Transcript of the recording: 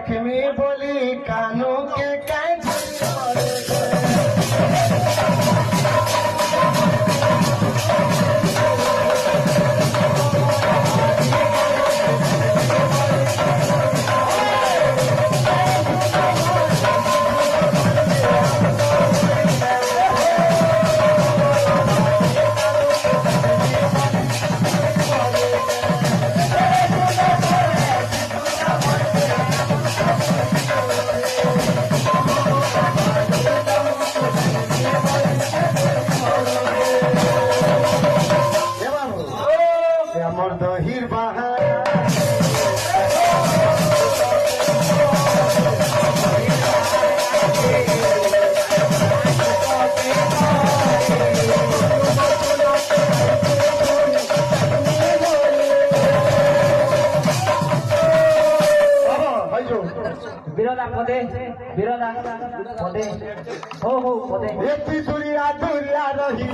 लक्ष्मी बोली कानू के আমার দহির বাহার বিরোধা পদে বিরোধা পদে হো হো পদে একটি দুরিয়া দুরিয়া রহি